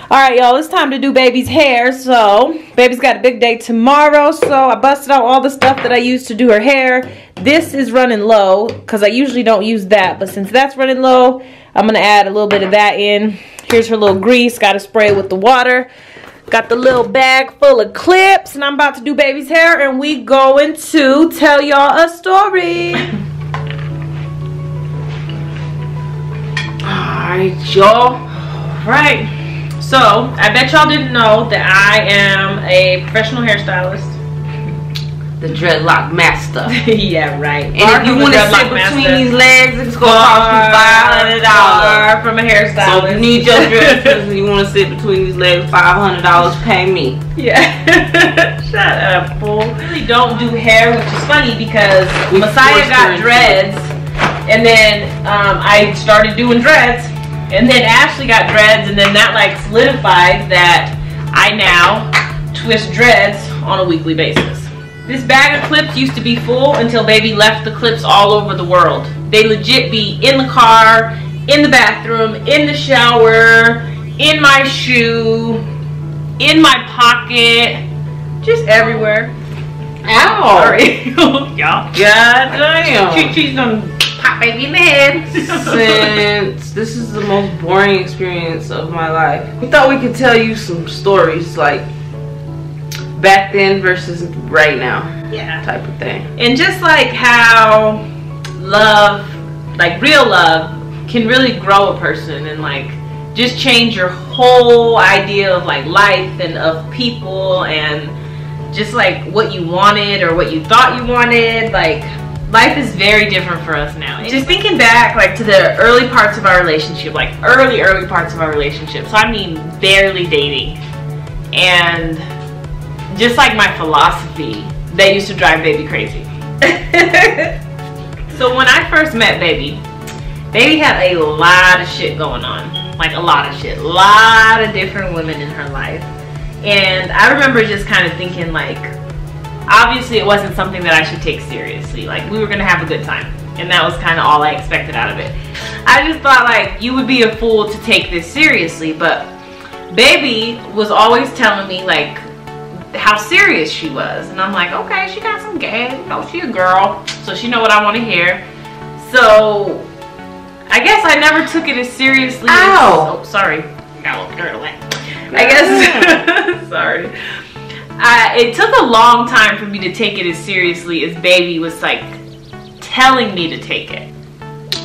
Alright, y'all, it's time to do baby's hair. So baby's got a big day tomorrow, so I busted out all the stuff that I used to do her hair. This is running low because I usually don't use that, but since that's running low, I'm gonna add a little bit of that in. Here's her little grease. Gotta spray it with the water. Got the little bag full of clips, and I'm about to do baby's hair, and we going to tell y'all a story. Alright, y'all. Alright. So, I bet y'all didn't know that I am a professional hairstylist. The dreadlock master. Yeah, right. And if you want to sit between these legs, it's going to cost you $500 from a hairstylist. So if you need your dreads and you want to sit between these legs, $500, pay me. Yeah. Shut up, fool. I really don't do hair, which is funny because Messiah got dreads, and then I started doing dreads. And then Ashley got dreads, and then that like solidified that I now twist dreads on a weekly basis. This bag of clips used to be full until baby left the clips all over the world. They legit be in the car, in the bathroom, in the shower, in my shoe, in my pocket, just everywhere. Ow! Sorry. Y'all. God damn. She's gonna pop baby in the head. Since this is the most boring experience of my life, we thought we could tell you some stories like back then versus right now. Yeah. Type of thing. And just like how love, like real love, can really grow a person and like just change your whole idea of like life and of people and just like what you wanted or what you thought you wanted. Like life is very different for us now. Just thinking back like to the early parts of our relationship, like early parts of our relationship. So I mean barely dating. And just like my philosophy, that used to drive baby crazy. So when I first met baby had a lot of shit going on. Like a lot of shit. A lot of different women in her life. And I remember just kind of thinking like, obviously it wasn't something that I should take seriously. Like we were gonna have a good time. And that was kind of all I expected out of it. I just thought like, you would be a fool to take this seriously. But baby was always telling me like, how serious she was. And I'm like, okay, she got some game. You know, she a girl. So she know what I want to hear. So I guess I never took it as seriously as, oh, sorry. Got a little dirt away. I guess, sorry. It took a long time for me to take it as seriously as baby was like telling me to take it.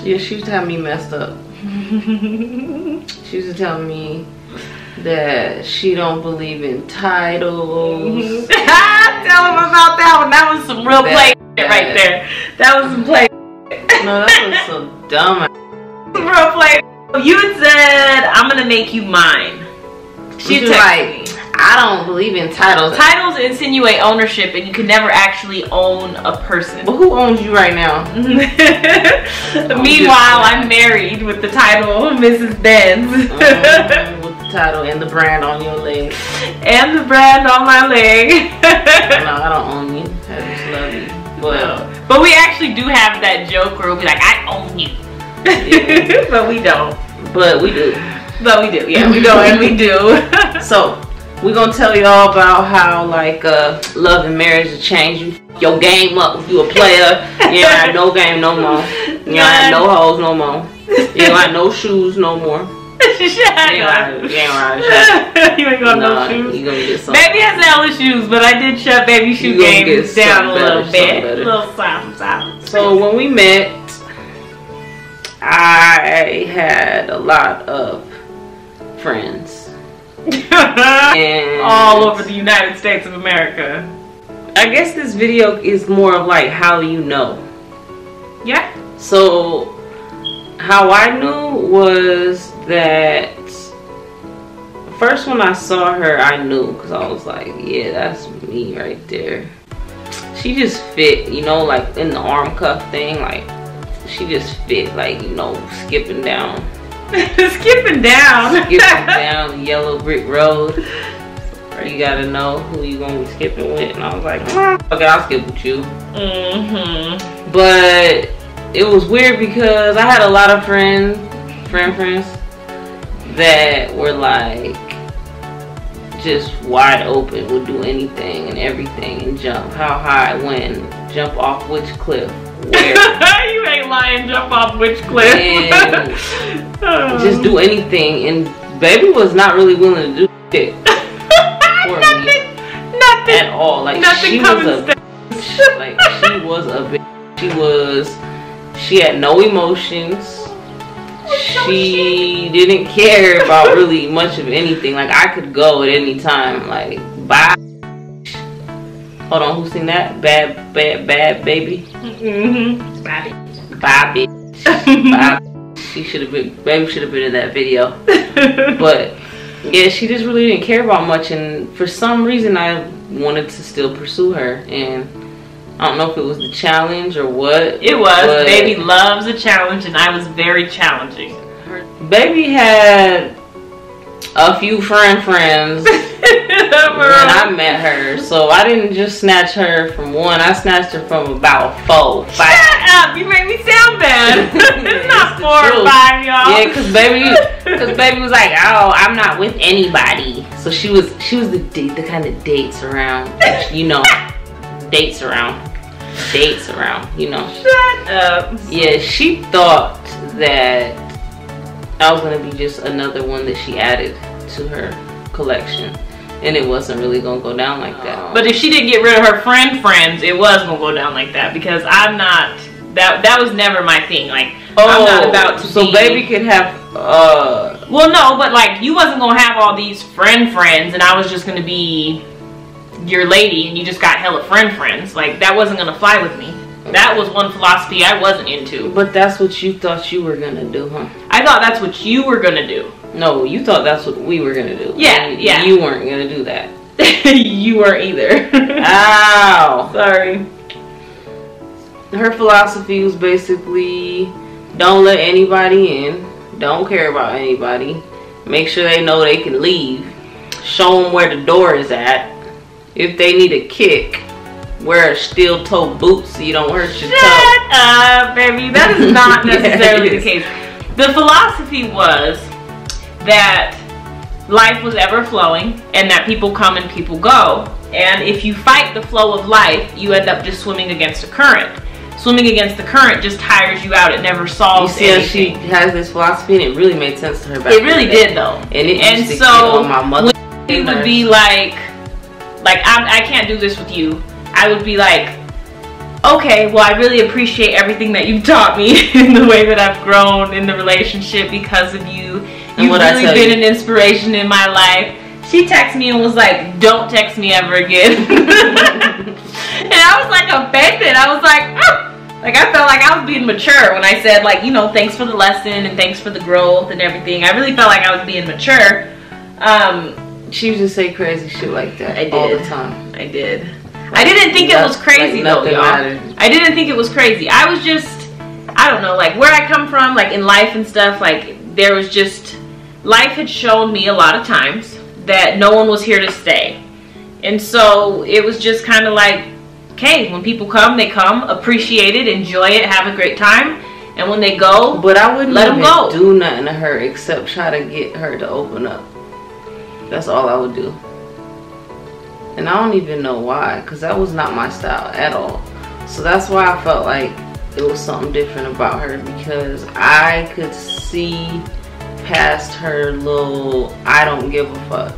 Yeah, she was having me messed up. She was telling me that she don't believe in titles. Tell him about that one. That was some real play shit right there. That was some play. No, that was so dumb. Some real play. You had said, I'm gonna make you mine. She like, me. I don't believe in titles. Titles insinuate ownership, and you can never actually own a person. But who owns you right now? Meanwhile, I'm married with the title of Mrs. Benz. With the title and the brand on your leg. And the brand on my leg. No, I don't own you. I just love you. But we actually do have that joke where we'll be like, I own you. Yeah. But we don't. But we do. But we do. Yeah, we don't and we do. So, we're gonna tell y'all about how like love and marriage will change you. Your game up if you a player. You ain't got no game no more. You ain't got no hoes no more. You ain't got no shoes no more. You ain't got no shoes. You gonna get some. Baby has hella shoes, but I did shut baby shoe game down a little bit. A little something. So when we met, I had a lot of friends. And all over the United States of America. I guess this video is more of like how you know. Yeah. So how I knew was that first when I saw her, I knew because I was like, yeah, that's me right there. She just fit, you know, like in the arm cuff thing, like she just fit, like, you know, skipping down. Skipping down the yellow brick road. You gotta know who you gonna be skipping with. And I was like, okay, I'll skip with you. But it was weird because I had a lot of friends friends that were like just wide open, would do anything and everything and jump. How high, when, jump off which cliff, where. You ain't lying, jump off which cliff. And just do anything. And baby was not really willing to do it for me. Nothing at all. Like nothing she was a bitch. Like she was a bitch. She had no emotions. She didn't care about really much of anything. Like I could go at any time. Like bye. Hold on, who sing that? Bad baby. Mm-hmm. Bye bitch. Bye. She should have been. Baby should have been in that video. But yeah, she just really didn't care about much, and for some reason I wanted to still pursue her, and I don't know if it was the challenge or what. It was. Baby loves a challenge, and I was very challenging. Baby had a few friends when I met her, so I didn't just snatch her from one. I snatched her from about 4, 5. Shut up! You make me sound bad. It's not 4 or 5, y'all. Yeah, cause baby was like, oh, I'm not with anybody. So she was the kind that dates around, you know, dates around, you know. Shut up. Yeah, she thought that I was gonna be just another one that she added to her collection, and it wasn't really gonna go down like that. But if she didn't get rid of her friends, it was gonna go down like that, because I'm not. That was never my thing. Like, I'm not about to. So baby could have. Well, no, but like you wasn't gonna have all these friends, and I was just gonna be your lady, and you just got hella friends. Like that wasn't gonna fly with me. That was one philosophy I wasn't into. But that's what you thought you were gonna do, huh? I thought that's what you were gonna do. No, you thought that's what we were gonna do. Yeah, yeah. You weren't gonna do that. You weren't either. Ow. Sorry. Her philosophy was basically, don't let anybody in. Don't care about anybody. Make sure they know they can leave. Show them where the door is at. If they need a kick, wear a steel toe boot so you don't hurt your toe. Shut up, baby. That is not necessarily the case. The philosophy was that life was ever flowing, and that people come and people go. And if you fight the flow of life, you end up just swimming against a current. Swimming against the current just tires you out. It never solves anything. You see, she has this philosophy, and it really made sense to her back. It really did, though. And so my mother would be like I can't do this with you. I would be like, okay, well, I really appreciate everything that you've taught me in the way that I've grown in the relationship because of you. You've really been an inspiration in my life. She texted me and was like, don't text me ever again. And I was like offended. I was like, oh. Like I felt like I was being mature when I said, like, you know, thanks for the lesson and thanks for the growth and everything. I really felt like I was being mature. She used to say crazy shit like that all the time. I did. I didn't think it was crazy though, y'all. I didn't think it was crazy. I was just, I don't know, like where I come from, like in life and stuff, like there was just, life had shown me a lot of times that no one was here to stay. And so it was just kind of like, okay, when people come, they come, appreciate it, enjoy it, have a great time. And when they go, but I wouldn't let them go. Do nothing to her except try to get her to open up. That's all I would do. And I don't even know why, because that was not my style at all. So that's why I felt like it was something different about her, because I could see past her little I don't give a fuck.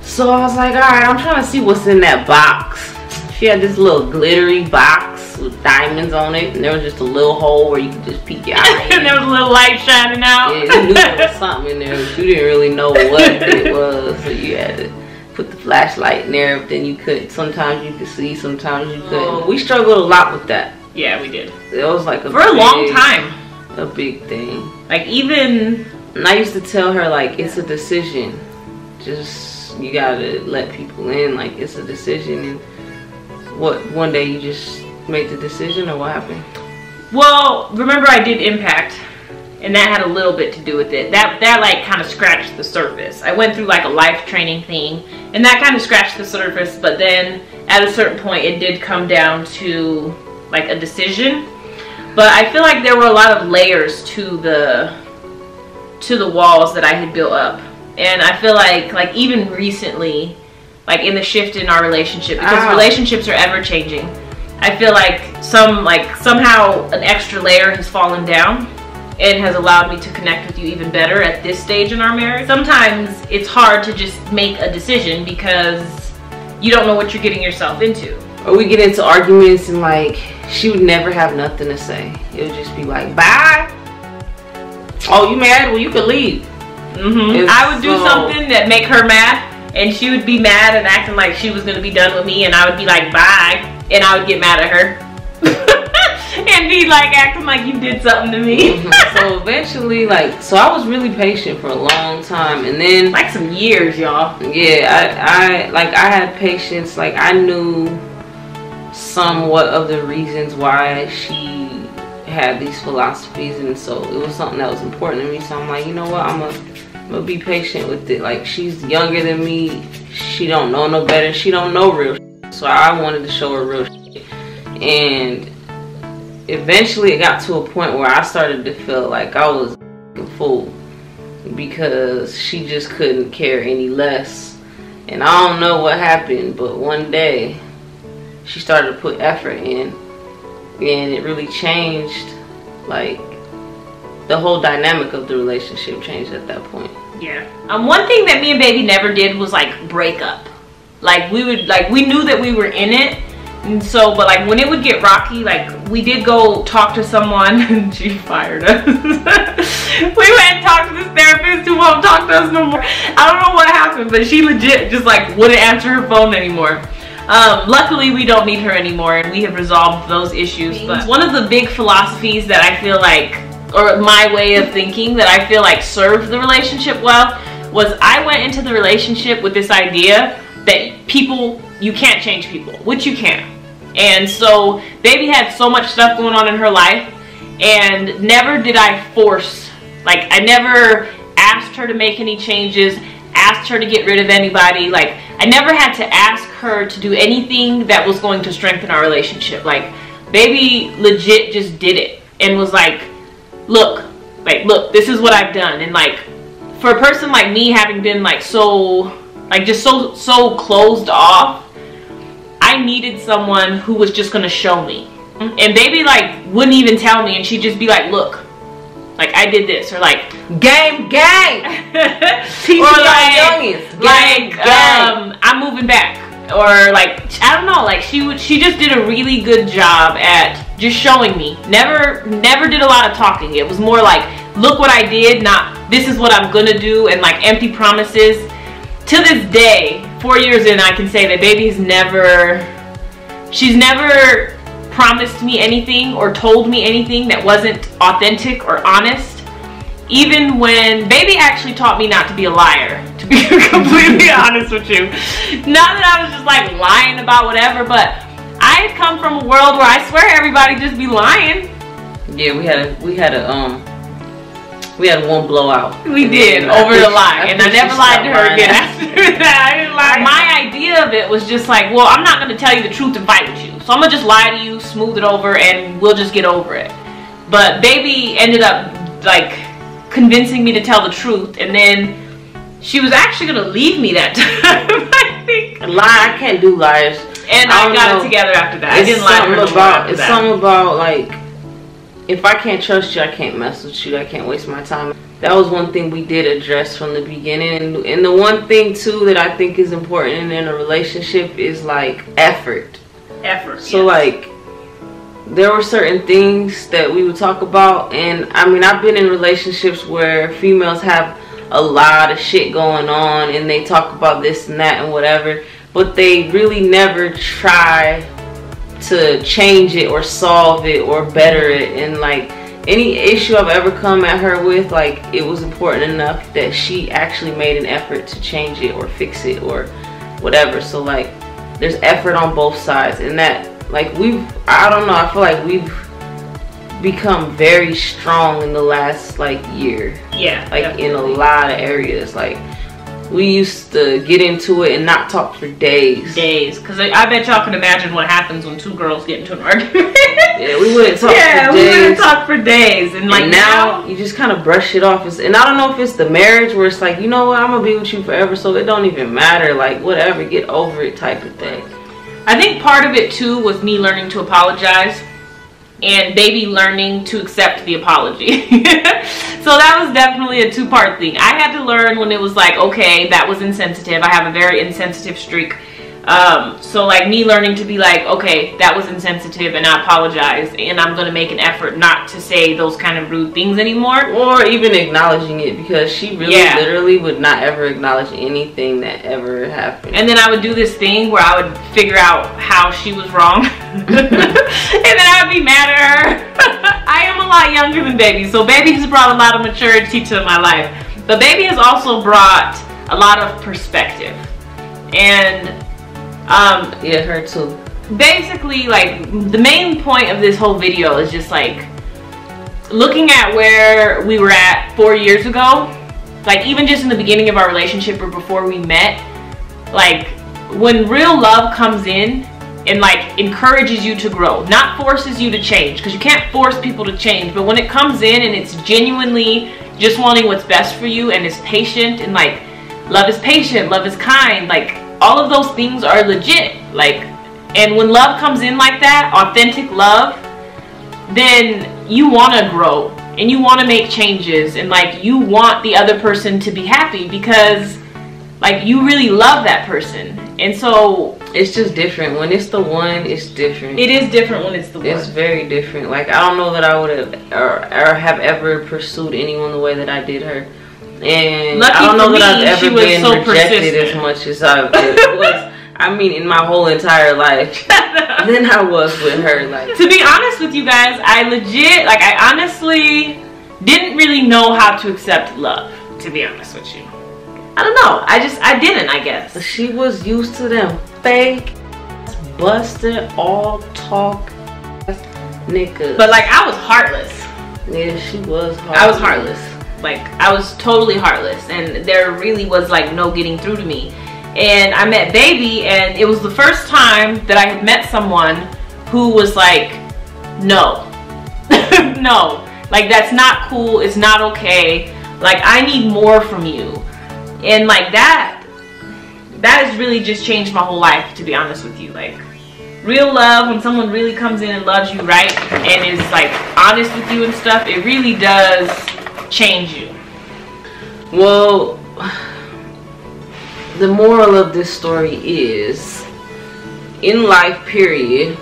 So I was like, alright, I'm trying to see what's in that box. She had this little glittery box with diamonds on it, and there was just a little hole where you could just peek your eye in. And there was a little light shining out. Yeah, you knew there was something in there, but you didn't really know what it was, so you had to put the flashlight in there, but then you couldn't. Sometimes you could see, sometimes you couldn't. We struggled a lot with that. Yeah, we did. It was like a long time. A big thing. Like even, and I used to tell her, like, it's a decision. Just, you gotta let people in, like, it's a decision. And what, one day you just make the decision, or what happened? Well, remember I did Impact, and that had a little bit to do with it. That like kind of scratched the surface. I went through like a life training thing, and that kind of scratched the surface, but then at a certain point it did come down to like a decision. But I feel like there were a lot of layers to the to the walls that I had built up. And I feel like even recently, like in the shift in our relationship, because relationships are ever changing, I feel like somehow an extra layer has fallen down and has allowed me to connect with you even better at this stage in our marriage. Sometimes it's hard to just make a decision because you don't know what you're getting yourself into. Or we get into arguments and like she would never have nothing to say. It would just be like, bye. Oh, you mad? Well, you could leave. I would do something that make her mad, and she would be mad and acting like she was gonna be done with me, and I would be like, bye, and I would get mad at her. And be like acting like you did something to me. So eventually, like, so I was really patient for a long time, and then like some years, y'all. Yeah, I had patience. Like, I knew somewhat of the reasons why she had these philosophies, and so it was something that was important to me. So I'm like, you know what, I'm gonna be patient with it. Like, she's younger than me, she don't know no better, she don't know real shit. So I wanted to show her real shit. And eventually it got to a point where I started to feel like I was a fool because she just couldn't care any less. And I don't know what happened, but one day she started to put effort in, and it really changed. Like, the whole dynamic of the relationship changed at that point. Yeah. One thing that me and baby never did was like break up. Like, we knew that we were in it. And so, but like when it would get rocky, like we did go talk to someone and she fired us. We went and talked to this therapist who won't talk to us no more. I don't know what happened, but she legit just like wouldn't answer her phone anymore. Luckily we don't need her anymore and we have resolved those issues. But one of the big philosophies that I feel like, or my way of thinking that I feel like served the relationship well, was I went into the relationship with this idea that you can't change people, which you can. And so baby had so much stuff going on in her life, and never did I force, like I never asked her to make any changes, asked her to get rid of anybody. Like, I never had to ask her to do anything that was going to strengthen our relationship. Like, baby legit just did it and was like, look, this is what I've done. And like, for a person like me, having been like so closed off, I needed someone who was just gonna show me. And baby like wouldn't even tell me, and she'd just be like, look, like I did this, or like gang or like I'm moving back, or like I don't know, like she just did a really good job at just showing me. Never did a lot of talking. It was more like, look what I did, not this is what I'm gonna do, and like empty promises. To this day, 4 years in, I can say that baby she's never promised me anything or told me anything that wasn't authentic or honest. Even when baby actually taught me not to be a liar, to be completely honest with you. Not that I was just like lying about whatever, but I had come from a world where I swear everybody just be lying. Yeah, we had one blowout. We did, over the lie. And I never lied to her again after that. I didn't lie. My idea of it was just like, well, I'm not going to tell you the truth and fight with you. So I'm going to just lie to you, smooth it over, and we'll just get over it. But baby ended up like convincing me to tell the truth. And then she was actually going to leave me that time, I think. I can't do lies. And I got it together after that. I didn't lie to her after that. It's something about like, if I can't trust you, I can't mess with you. I can't waste my time. That was one thing we did address from the beginning. And the one thing too that I think is important in a relationship is like effort. So like, there were certain things that we would talk about. And I mean, I've been in relationships where females have a lot of shit going on and they talk about this and that and whatever, but they really never try to change it or solve it or better it. And like, any issue I've ever come at her with, like, it was important enough that she actually made an effort to change it or fix it or whatever. So like, there's effort on both sides, and that like I don't know, I feel like we've become very strong in the last like year. Yeah, like definitely. In a lot of areas. Like, we used to get into it and not talk for days. Because I bet y'all can imagine what happens when two girls get into an argument. Yeah, we wouldn't talk for days. Yeah, we wouldn't talk for days. And like now, you just kind of brush it off. And I don't know if it's the marriage where it's like, you know what, I'm going to be with you forever, so it don't even matter. Like, whatever, get over it type of thing. I think part of it, too, was me learning to apologize. And baby learning to accept the apology. So that was definitely a two-part thing. I had to learn when it was like, okay, that was insensitive. I have a very insensitive streak. So like me learning to be like, okay, that was insensitive and I apologize. And I'm going to make an effort not to say those kind of rude things anymore. Or even acknowledging it, because she really literally would not ever acknowledge anything that ever happened. And then I would do this thing where I would figure out how she was wrong. And then I would be mad at her. I am a lot younger than baby, so baby has brought a lot of maturity to my life. But baby has also brought a lot of perspective. And yeah, her too. Basically, like, the main point of this whole video is just like looking at where we were at 4 years ago. Like, even just in the beginning of our relationship or before we met, like, when real love comes in and like encourages you to grow, not forces you to change, because you can't force people to change, but when it comes in and it's genuinely just wanting what's best for you and is patient, and like, love is patient, love is kind, like, all of those things are legit. Like, and when love comes in like that, authentic love, then you want to grow and you want to make changes, and like, you want the other person to be happy because like, you really love that person. And so it's just different. When it's the one, it's different. It is different when it's the one. It's very different. Like, I don't know that I would have or have ever pursued anyone the way that I did her. And lucky I don't know that me, I've ever been so rejected as much as I was. I mean, in my whole entire life. Than I was with her. Like, to be honest with you guys, I legit, like, I honestly didn't really know how to accept love, to be honest with you. I don't know. I didn't, I guess. She was used to them fake, busted, all talk niggas. But like, I was heartless. Yeah, she was heartless. I was heartless. Like, I was totally heartless. And there really was like no getting through to me. And I met baby, and it was the first time that I had met someone who was like, no. No. Like, that's not cool. It's not okay. Like, I need more from you. And like, that has really just changed my whole life, to be honest with you. Like, real love, when someone really comes in and loves you right and is like honest with you and stuff, it really does change you. Well, the moral of this story is, in life, period,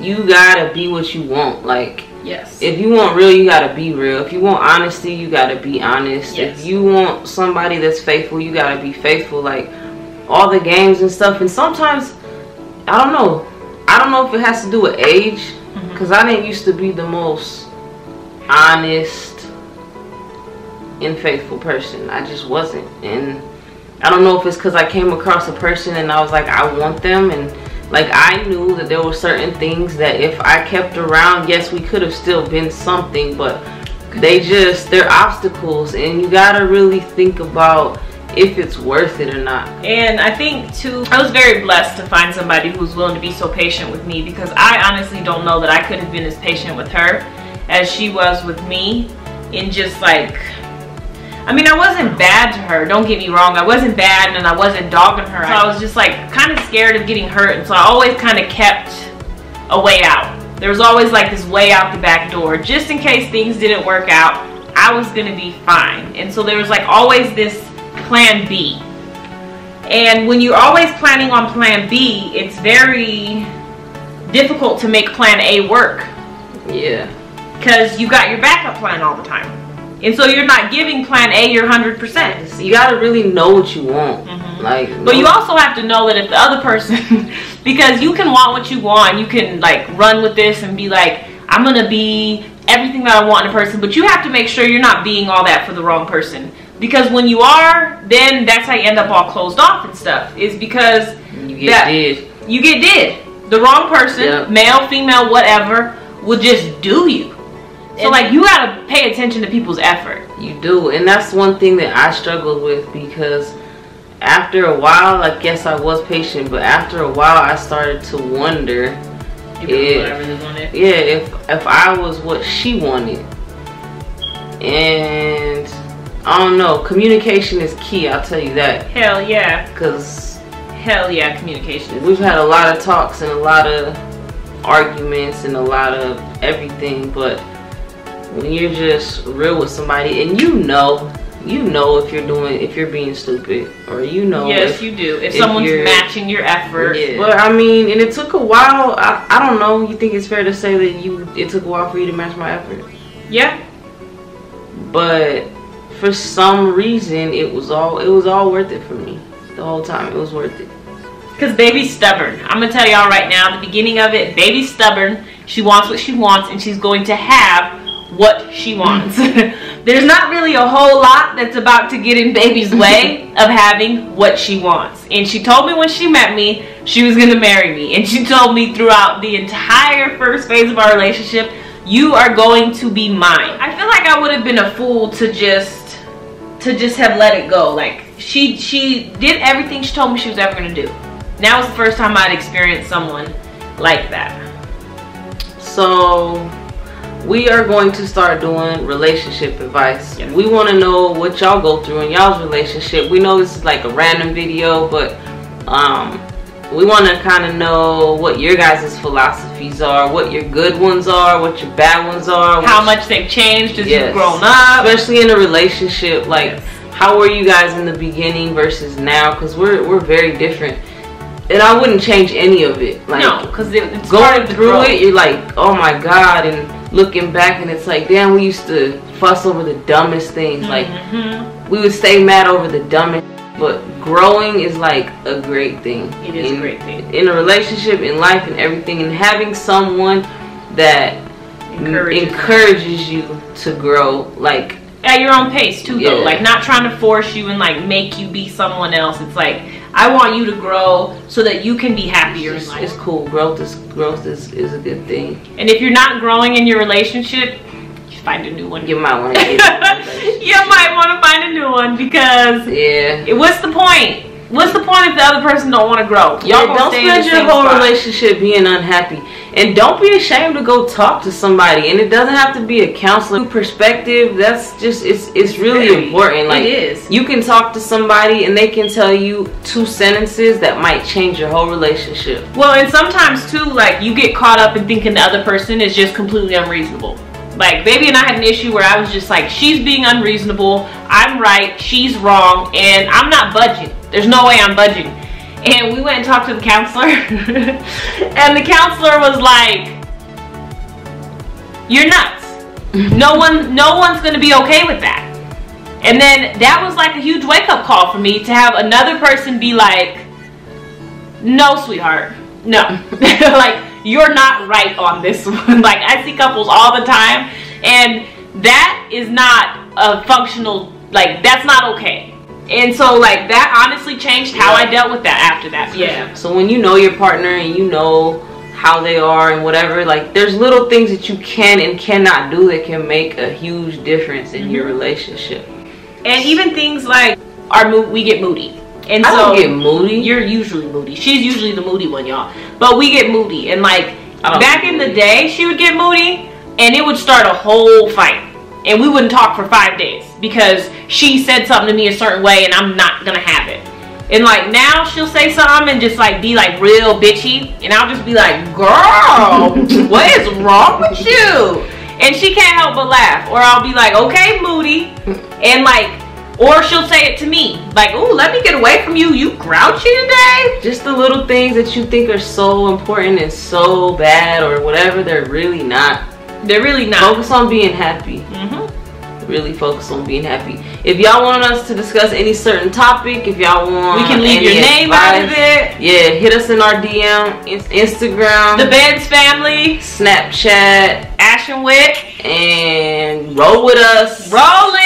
you gotta be what you want. Like, yes. If you want real, you gotta be real. If you want honesty, you gotta be honest. Yes. If you want somebody that's faithful, you gotta be faithful. Like, all the games and stuff. And sometimes, I don't know if it has to do with age, because I didn't used to be the most honest and faithful person. I just wasn't. And I don't know if it's because I came across a person and I was like, I want them, and like, I knew that there were certain things that if I kept around, yes, we could have still been something, but they're obstacles, and you gotta really think about if it's worth it or not. And I think too, I was very blessed to find somebody who was willing to be so patient with me, because I honestly don't know that I could have been as patient with her as she was with me. In just like, I mean, I wasn't bad to her, don't get me wrong. I wasn't bad, and I wasn't dogging her. So I was just like kind of scared of getting hurt, and so I always kind of kept a way out. There was always like this way out the back door, just in case things didn't work out, I was gonna be fine. And so there was like always this plan B. And when you're always planning on plan B, it's very difficult to make plan A work. Yeah. Because you got your backup plan all the time. And so you're not giving plan A your 100%. You gotta really know what you want. Like, but you also have to know that if the other person, because you can want what you want, you can like run with this and be like, I'm gonna be everything that I want in a person, but you have to make sure you're not being all that for the wrong person. Because when you are, then that's how you end up all closed off and stuff. Is because you get did. You get did. The wrong person, male, female, whatever, will just do you. So like, you gotta pay attention to people's effort. You do, and that's one thing that I struggled with, because after a while, I guess I was patient, but after a while I started to wonder if I was what she wanted. And I don't know, communication is key, I'll tell you that. Hell yeah. Because hell yeah, communication. We've had a lot of talks and a lot of arguments and a lot of everything, but when you're just real with somebody and you know if you're being stupid, or yes, you do, if someone's matching your effort. Yeah. But I mean, and it took a while. I don't know, you think it's fair to say that it took a while for you to match my effort? Yeah. But for some reason it was all worth it for me. The whole time it was worth it. Because baby's stubborn. I'm gonna tell y'all right now, the beginning of it, baby's stubborn. She wants what she wants, and she's going to have what she wants. There's not really a whole lot that's about to get in baby's way of having what she wants. And she told me when she met me, she was gonna marry me. And she told me throughout the entire first phase of our relationship, you are going to be mine. I feel like I would have been a fool to just have let it go. Like, she did everything she told me she was ever gonna do. Now was the first time I'd experienced someone like that. So we are going to start doing relationship advice. Yes. We want to know what y'all go through in y'all's relationship. We know this is like a random video, but we want to kind of know what your guys' philosophies are, what your good ones are, what your bad ones are, how much they've changed as yes, you've grown up, especially in a relationship. Like, how were you guys in the beginning versus now? Because we're very different. And I wouldn't change any of it. Like, no, because it's going through it, you're like, oh my God, and looking back, and it's like, damn, we used to fuss over the dumbest things. Like, we would stay mad over the dumbest. But growing is like a great thing. It is a great thing. In a relationship, in life, and everything, and having someone that encourages you to grow, like, at your own pace too, though. Like, not trying to force you and like make you be someone else. It's like, I want you to grow so that you can be happier in life. It's cool. Growth is a good thing. And if you're not growing in your relationship, you find a new one. You might want to you might want to find a new one, because what's the point? What's the point if the other person don't want to grow? Y'all don't spend your whole relationship being unhappy. And don't be ashamed to go talk to somebody. And it doesn't have to be a counselor perspective. That's just, it's really important. Like, it is. You can talk to somebody and they can tell you 2 sentences that might change your whole relationship. Well, and sometimes too, like, you get caught up in thinking the other person is just completely unreasonable. Like, baby and I had an issue where I was just like, she's being unreasonable, I'm right, she's wrong, and I'm not budging. There's no way I'm budging. And we went and talked to the counselor, and the counselor was like, you're nuts. No one's gonna be okay with that. And then that was like a huge wake-up call for me, to have another person be like, no, sweetheart, no. Like, you're not right on this one. Like, I see couples all the time, and that is not a functional, like, that's not okay. And so, like, that honestly changed how I dealt with that after that. Yeah. So when you know your partner and you know how they are and whatever, like, there's little things that you can and cannot do that can make a huge difference in your relationship. And even things like we get moody. And I don't get moody. You're usually moody. She's usually the moody one, y'all. But we get moody. And like, back in the day, she would get moody and it would start a whole fight. And we wouldn't talk for 5 days because she said something to me a certain way and I'm not gonna have it. And like, now she'll say something and just like be like real bitchy, and I'll just be like, girl, what is wrong with you? And she can't help but laugh. Or I'll be like, okay, moody. And like, or she'll say it to me, like, ooh, let me get away from you, you grouchy today? Just the little things that you think are so important and so bad or whatever, they're really not. They're really not. Focus on being happy. Really focus on being happy. If y'all want us to discuss any certain topic, if y'all want, we can leave your name out of it. Yeah, hit us in our DM, Instagram, The Benz Family, Snapchat, Ash and Wick, and roll with us. Rolling.